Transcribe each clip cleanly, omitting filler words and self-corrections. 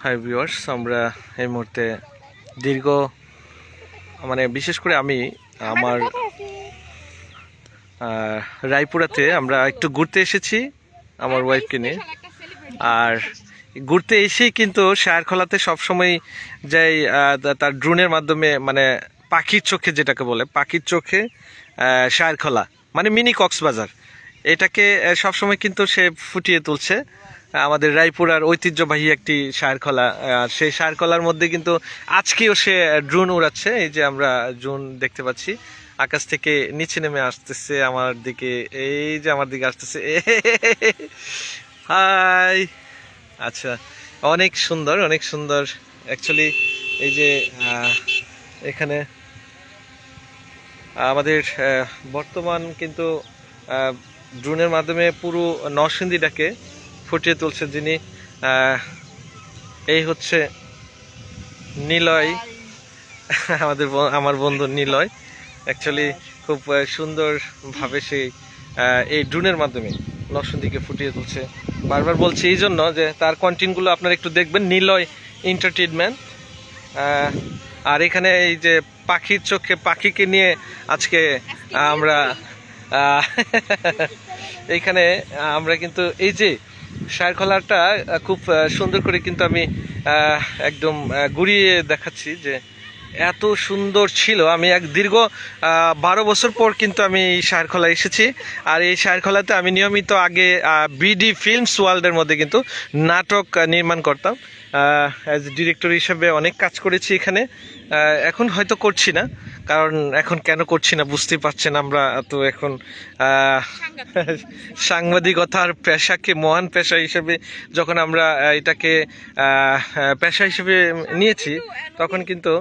Hi viewers, আমরা এই মুহূর্তে দীর্ঘ বিশেষ করে আমি আমার রায়পুরাতে আমরা একটু ঘুরতে এসেছি আমার ওয়াইফকে নিয়ে। আর ঘুরতে এসেই কিন্তু শায়ারখোলাতে সবসময় যাই তার ড্রোনের মাধ্যমে পাখির চোখে, যেটাকে বলে পাখির চোখে শায়ারখোলা মিনি কক্সবাজার, এটাকে সবসময় কিন্তু সে ফুটিয়ে তুলছে। আমাদের রায়পুরার ঐতিহ্যবাহী একটি শায়ারখোলা, আর সেই শায়ারখোলার মধ্যে কিন্তু আজকেও সে ড্রোন উড়াচ্ছে। এই যে আমরা ড্রোন দেখতে পাচ্ছি আকাশ থেকে নিচে নেমে আসতেছে আমার দিকে, এই যে আমার দিকে আসতেছে। হাই, আচ্ছা, অনেক সুন্দর, অনেক সুন্দর অ্যাকচুয়ালি। এই যে এখানে আমাদের বর্তমান কিন্তু ড্রোনের মাধ্যমে পুরো নরসিংদীটাকে ফুটিয়ে তুলছে যিনি, এই হচ্ছে নিলয়, আমার বন্ধু নিলয়। অ্যাকচুয়ালি খুব সুন্দরভাবে সেই এই ড্রোনের মাধ্যমে নরসিংদীকে ফুটিয়ে তুলছে। বারবার বলছি এই জন্য যে তার কন্টেন্টগুলো আপনারা একটু দেখবেন, নিলয় এন্টারটেইনমেন্ট। আর এখানে এই যে পাখির চোখে পাখিকে নিয়ে আজকে আমরা এইখানে আমরা কিন্তু এই যে শায়ারখোলাটা খুব সুন্দর করে কিন্তু আমি একদম ঘুরিয়ে দেখাচ্ছি যে এত সুন্দর ছিল। আমি দীর্ঘ 12 বছর পর কিন্তু আমি এই শায়ারখোলা এসেছি। আর এই শায়ারখোলাতে আমি নিয়মিত আগে বিডি ফিল্মস ওয়ার্ল্ডের মধ্যে কিন্তু নাটক নির্মাণ করতাম। অ্যাজ ডিরেক্টর হিসেবে অনেক কাজ করেছি এখানে। এখন হয়তো করছি না, কারণ এখন কেন করছি না বুঝতেই পারছেন। আমরা তো এখন সাংবাদিকতার পেশাকে মহান পেশা হিসেবে যখন আমরা এটাকে পেশা হিসেবে নিয়েছি, তখন কিন্তু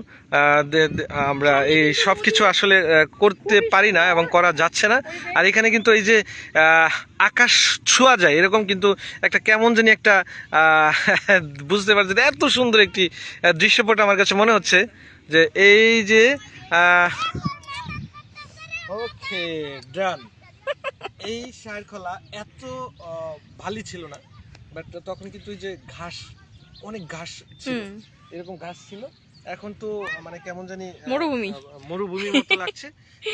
আমরা এই সব কিছু আসলে করতে পারি না এবং করা যাচ্ছে না। আর এখানে কিন্তু এই যে আকাশ ছোঁয়া যায় এরকম কিন্তু একটা কেমন জানি একটা বুঝতে পারছি, এত সুন্দর একটি দৃশ্যপট আমার কাছে মনে হচ্ছে যে এই যে ওকে ডান। এই শায়ারখোলা এত ভালো ছিল না, বাট তখন কিন্তু এই যে ঘাস, অনেক ঘাস ছিল, এরকম ঘাস ছিল। এখন তো কেমন জানি মরুভূমির মতো লাগছে।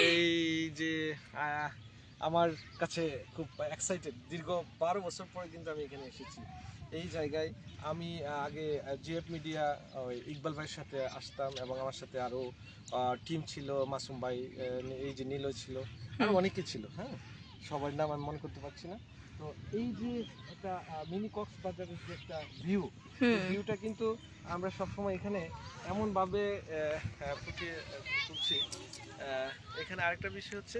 এই যে আমার কাছে খুব এক্সাইটেড, দীর্ঘ 12 বছর পরে কিন্তু আমি এখানে এসেছি এই জায়গায়। আমি আগে জিএফ মিডিয়া ইকবাল ভাইয়ের সাথে আসতাম এবং আমার সাথে আরও টিম ছিল, মাসুম ভাই, এই যে নিলয় ছিল, আরও অনেকে ছিল। হ্যাঁ, সবার নাম আমি মনে করতে পারছি না। তো এই যে একটা মিনি কক্সবাজারের যে একটা ভিউটা কিন্তু আমরা সবসময় এখানে এমনভাবে ফুটিয়ে তুলছি। এখানে আরেকটা বিষয় হচ্ছে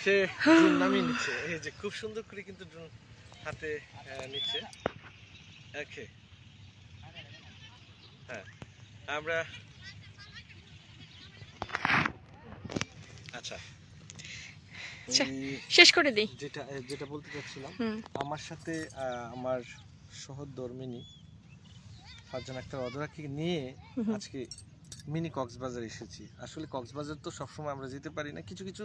সে ড্রোন নামিয়ে নিচ্ছে, এই যে খুব সুন্দর করে কিন্তু ড্রোন হাতে নিচ্ছে। ওকে, হ্যাঁ, আমরা আচ্ছা শেষ করে দিই। যেটা বলতে চাচ্ছিলাম, আমার সাথে আমার সহধর্মিণী ফারজানা আক্তার অধরাকে নিয়ে আজকে মিনি কক্সবাজার এসেছি। আসলে কক্সবাজার তো সবসময় আমরা যেতে পারি না, কিছু কিছু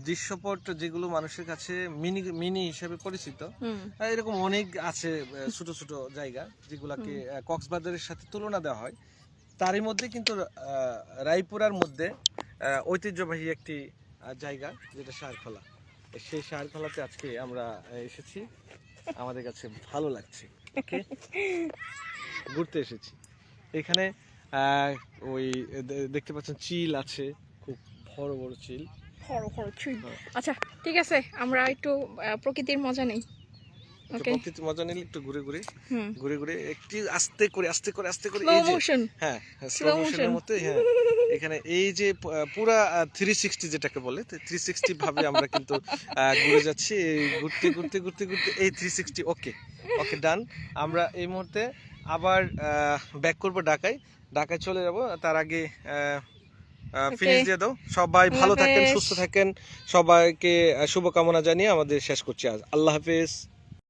দৃশ্যপট যেগুলো মানুষের কাছে মিনি হিসেবে পরিচিত, এরকম অনেক আছে ছোট ছোট জায়গা যেগুলাকে কক্সবাজারের সাথে তুলনা দেওয়া হয়। তারই মধ্যে কিন্তু রায়পুরার মধ্যে ঐতিহ্যবাহী একটি জায়গা যেটা শায়ারখোলা। সেই শায়ারখোলাতে আজকে আমরা এসেছি, আমাদের কাছে ভালো লাগছে, ঘুরতে এসেছি। এখানে ওই দেখতে পাচ্ছেন চিল আছে, খুব বড় বড় চিল। আচ্ছা ঠিক আছে, আমরা একটু প্রকৃতির মজা নেই। প্রকৃতির মজা নিলে একটু ঘুরে ঘুরে একটু আস্তে করে এই যে হ্যাঁ, স্লো মোশনের মতো। হ্যাঁ, এখানে এই যে পুরা 360 যেটাকে বলে 360 ভাবে আমরা কিন্তু ঘুরে যাচ্ছি, ঘুরতে এই 360। ওকে ডান। আমরা এই মুহূর্তে আবার ব্যাক করবো ঢাকায় চলে যাব। তার আগে ফিনিশ দিয়ে দাও। সবাই ভালো থাকেন, সুস্থ থাকেন, সবাইকে শুভকামনা জানিয়ে আমাদের শেষ করছি আজ। আল্লাহ হাফেজ।